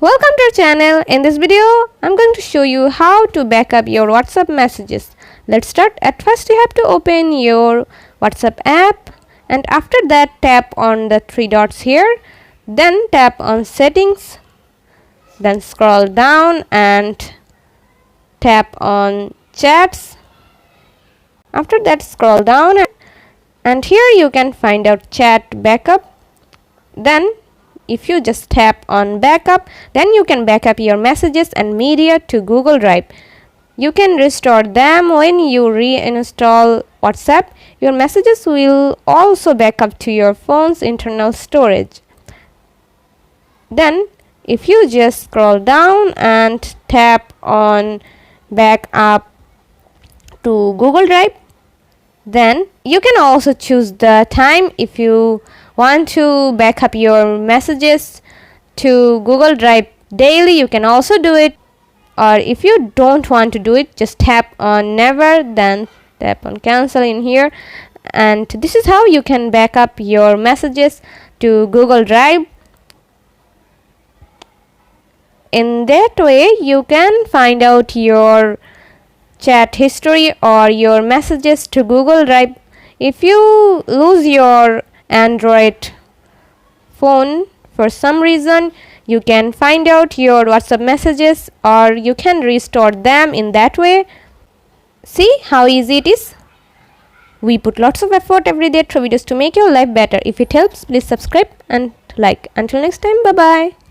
Welcome to our channel. In this video, I'm going to show you how to back up your WhatsApp messages. Let's start. At first, you have to open your WhatsApp app, and after that tap on the three dots here. Then tap on settings. Then scroll down and tap on chats. After that, scroll down and here you can find out chat backup. Then if you just tap on backup, then you can backup your messages and media to Google Drive. You can restore them when you reinstall WhatsApp. Your messages will also backup to your phone's internal storage. Then if you just scroll down and tap on backup to Google Drive, then you can also choose the time. If you want to backup your messages to Google Drive daily, you can also do it, or if you don't want to do it, just tap on never, then tap on cancel in here, and this is how you can backup your messages to Google Drive. In that way you can find out your chat history or your messages to Google Drive. If you lose your Android phone for some reason, you can find out your WhatsApp messages or you can restore them in that way. See how easy it is? We put lots of effort every day through videos to make your life better. If it helps, please subscribe and like. Until next time, bye bye.